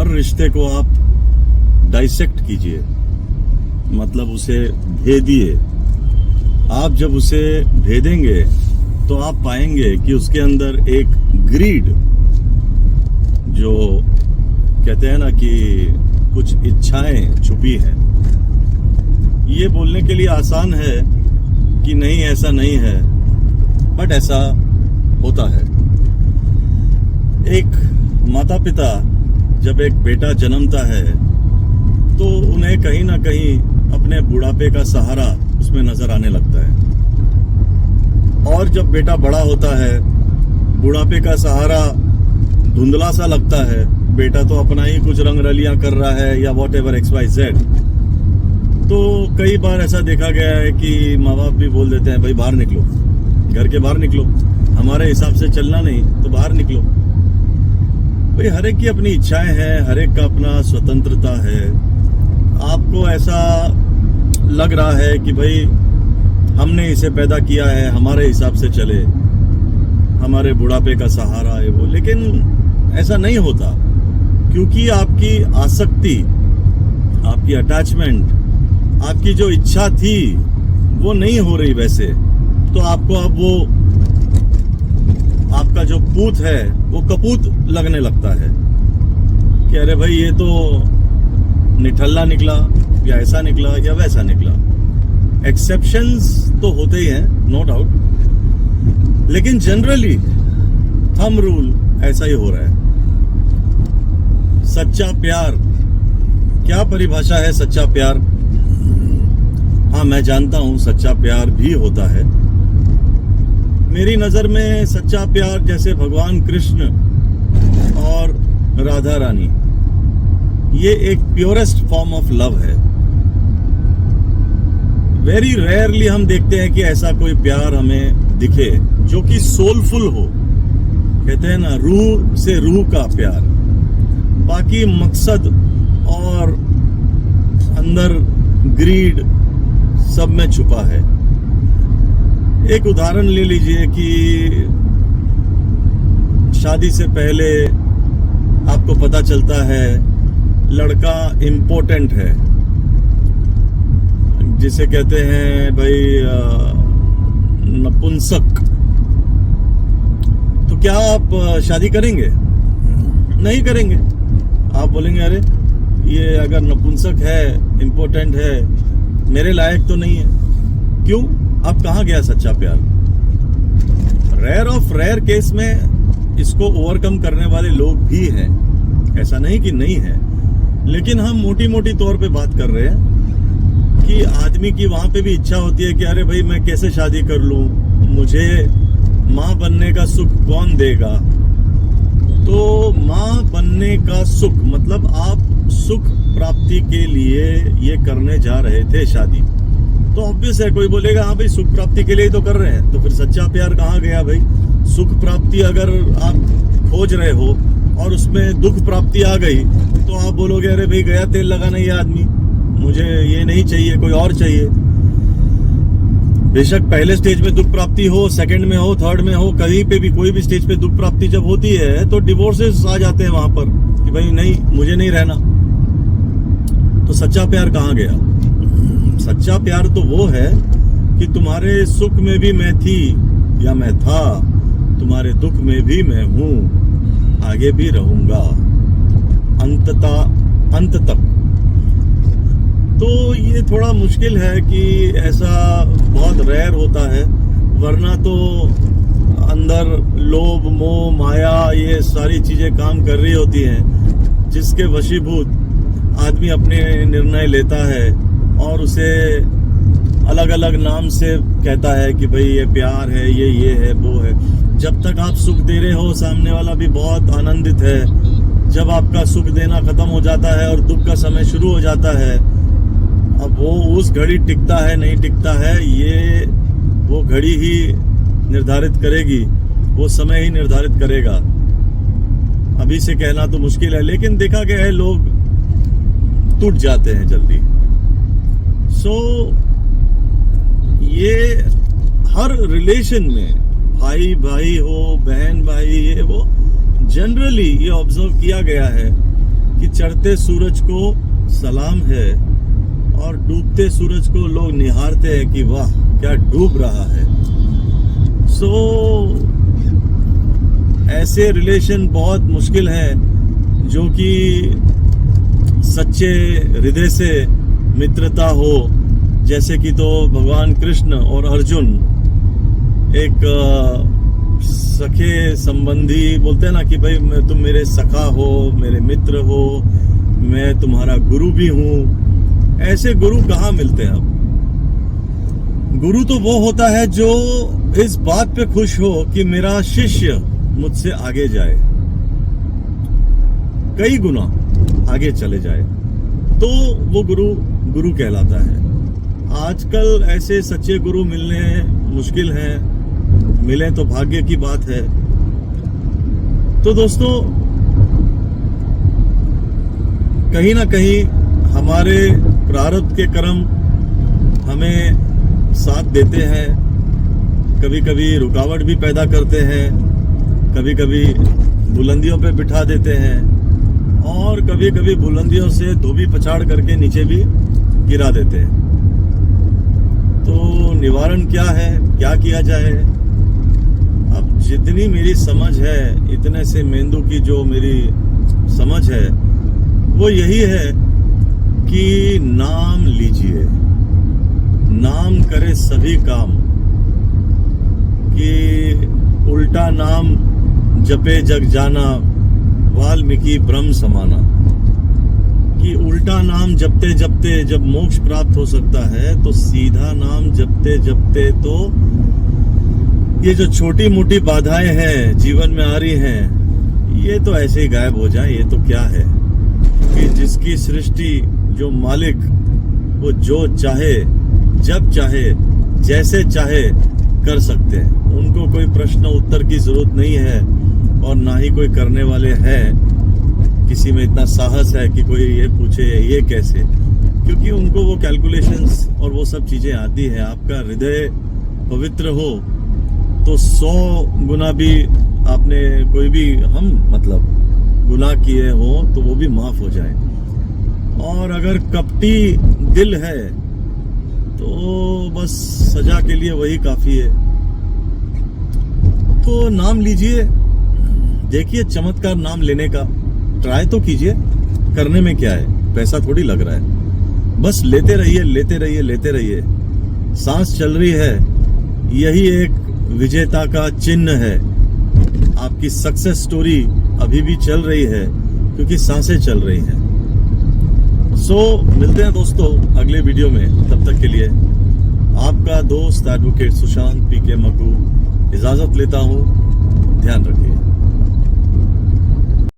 हर रिश्ते को आप डाइसेक्ट कीजिए, मतलब उसे भेदिए। आप जब उसे भेदेंगे तो आप पाएंगे कि उसके अंदर एक ग्रीड, जो कहते हैं ना कि कुछ इच्छाएं छुपी हैं। ये बोलने के लिए आसान है कि नहीं ऐसा नहीं है, बट ऐसा होता है। एक माता पिता जब एक बेटा जन्मता है तो उन्हें कहीं ना कहीं अपने बुढ़ापे का सहारा उसमें नजर आने लगता है, और जब बेटा बड़ा होता है बुढ़ापे का सहारा धुंधला सा लगता है। बेटा तो अपना ही कुछ रंग रलियां कर रहा है या वॉट एवर XYZ। तो कई बार ऐसा देखा गया है कि माँ बाप भी बोल देते हैं भाई बाहर निकलो, घर के बाहर निकलो, हमारे हिसाब से चलना नहीं तो बाहर निकलो। भाई हर एक की अपनी इच्छाएं हैं, हर एक का अपना स्वतंत्रता है। आपको ऐसा लग रहा है कि भाई हमने इसे पैदा किया है, हमारे हिसाब से चले, हमारे बुढ़ापे का सहारा है वो, लेकिन ऐसा नहीं होता। क्योंकि आपकी आसक्ति, आपकी अटैचमेंट, आपकी जो इच्छा थी वो नहीं हो रही वैसे, तो आपको अब वो आपका जो पूत है वो कपूत लगने लगता है कि अरे भाई ये तो निठल्ला निकला, या ऐसा निकला या वैसा निकला। एक्सेप्शंस तो होते ही हैं, नो डाउट, लेकिन जनरली थंब रूल ऐसा ही हो रहा है। सच्चा प्यार, क्या परिभाषा है सच्चा प्यार? हाँ, मैं जानता हूं सच्चा प्यार भी होता है। मेरी नजर में सच्चा प्यार जैसे भगवान कृष्ण और राधा रानी, ये एक प्योरेस्ट फॉर्म ऑफ लव है। वेरी रेयरली हम देखते हैं कि ऐसा कोई प्यार हमें दिखे जो कि सोलफुल हो। कहते हैं ना, रूह से रूह का प्यार। बाकी मकसद और अंदर ग्रीड सब में छुपा है। एक उदाहरण ले लीजिए कि शादी से पहले आपको पता चलता है लड़का इम्पोर्टेंट है, जिसे कहते हैं भाई नपुंसक। तो क्या आप शादी करेंगे? नहीं करेंगे। आप बोलेंगे अरे ये अगर नपुंसक है, इम्पोर्टेंट है, मेरे लायक तो नहीं है। क्यों? अब कहाँ गया सच्चा प्यार? रेयर ऑफ रेयर केस में इसको ओवरकम करने वाले लोग भी हैं, ऐसा नहीं कि नहीं है। लेकिन हम मोटी मोटी तौर पे बात कर रहे हैं कि आदमी की वहां पे भी इच्छा होती है कि अरे भाई मैं कैसे शादी कर लूं, मुझे माँ बनने का सुख कौन देगा। तो माँ बनने का सुख मतलब आप सुख प्राप्ति के लिए ये करने जा रहे थे शादी, तो ऑब्वियस है कोई बोलेगा हाँ भाई सुख प्राप्ति के लिए ही तो कर रहे हैं, तो फिर सच्चा प्यार कहाँ गया भाई? सुख प्राप्ति अगर आप खोज रहे हो और उसमें दुख प्राप्ति आ गई तो आप बोलोगे अरे भाई गया तेल लगाना ये आदमी, मुझे ये नहीं चाहिए, कोई और चाहिए। बेशक पहले स्टेज में दुख प्राप्ति हो, सेकंड में हो, थर्ड में हो, कहीं पे भी कोई भी स्टेज पे दुख प्राप्ति जब होती है तो डिवोर्सेस आ जाते हैं वहां पर कि भाई नहीं, मुझे नहीं रहना। तो सच्चा प्यार कहाँ गया? सच्चा प्यार तो वो है कि तुम्हारे सुख में भी मैं थी या मैं था, तुम्हारे दुख में भी मैं हूं, आगे भी रहूंगा अंत तक। तो ये थोड़ा मुश्किल है कि ऐसा बहुत रेयर होता है, वरना तो अंदर लोभ मोह माया ये सारी चीजें काम कर रही होती हैं, जिसके वशीभूत आदमी अपने निर्णय लेता है और उसे अलग अलग नाम से कहता है कि भाई ये प्यार है, ये है, वो है। जब तक आप सुख दे रहे हो सामने वाला भी बहुत आनंदित है। जब आपका सुख देना खत्म हो जाता है और दुख का समय शुरू हो जाता है, अब वो उस घड़ी टिकता है नहीं टिकता है, ये वो घड़ी ही निर्धारित करेगी, वो समय ही निर्धारित करेगा। अभी से कहना तो मुश्किल है, लेकिन देखा गया है लोग टूट जाते हैं जल्दी। ये हर रिलेशन में, भाई भाई हो, बहन भाई, ये वो, जनरली ये ऑब्जर्व किया गया है कि चढ़ते सूरज को सलाम है और डूबते सूरज को लोग निहारते हैं कि वाह क्या डूब रहा है। सो ऐसे रिलेशन बहुत मुश्किल हैं जो कि सच्चे हृदय से मित्रता हो, जैसे कि तो भगवान कृष्ण और अर्जुन एक सखे संबंधी बोलते हैं ना कि भाई तुम मेरे सखा हो, मेरे मित्र हो, मैं तुम्हारा गुरु भी हूँ। ऐसे गुरु कहाँ मिलते हैं अब? गुरु तो वो होता है जो इस बात पे खुश हो कि मेरा शिष्य मुझसे आगे जाए, कई गुना आगे चले जाए, तो वो गुरु कहलाता है। आजकल ऐसे सच्चे गुरु मिलने मुश्किल हैं, मिले तो भाग्य की बात है। तो दोस्तों, कहीं ना कहीं हमारे प्रारब्ध के कर्म हमें साथ देते हैं, कभी कभी रुकावट भी पैदा करते हैं, कभी कभी बुलंदियों पे बिठा देते हैं और कभी कभी बुलंदियों से धोबी पछाड़ करके नीचे भी गिरा देते हैं। तो निवारण क्या है, क्या किया जाए? अब जितनी मेरी समझ है, इतने से मेंदू की जो मेरी समझ है वो यही है कि नाम लीजिए, नाम करे सभी काम, कि उल्टा नाम जपे जग जाना, वाल्मीकि ब्रह्म समाना। कि उल्टा नाम जपते जपते जब मोक्ष प्राप्त हो सकता है, तो सीधा नाम जपते जपते तो ये जो छोटी मोटी बाधाएं हैं जीवन में आ रही हैं, ये तो ऐसे ही गायब हो जाए। ये तो क्या है कि जिसकी सृष्टि, जो मालिक, वो जो चाहे, जब चाहे, जैसे चाहे कर सकते हैं। उनको कोई प्रश्न उत्तर की जरूरत नहीं है और ना ही कोई करने वाले हैं। किसी में इतना साहस है कि कोई ये पूछे ये कैसे, क्योंकि उनको वो कैलकुलेशंस और वो सब चीजें आती है। आपका हृदय पवित्र हो तो 100 गुना भी आपने कोई भी मतलब गुनाह किए हो तो वो भी माफ हो जाए। और अगर कपटी दिल है तो बस सजा के लिए वही काफी है। तो नाम लीजिए, देखिए चमत्कार नाम लेने का ट्राई तो कीजिए। करने में क्या है, पैसा थोड़ी लग रहा है, बस लेते रहिए, लेते रहिए, लेते रहिए। सांस चल रही है, यही एक विजेता का चिन्ह है। आपकी सक्सेस स्टोरी अभी भी चल रही है क्योंकि सांसें चल रही हैं। मिलते हैं दोस्तों अगले वीडियो में। तब तक के लिए आपका दोस्त एडवोकेट सुशांत पीके मकू इजाजत लेता हूं। ध्यान रखिए।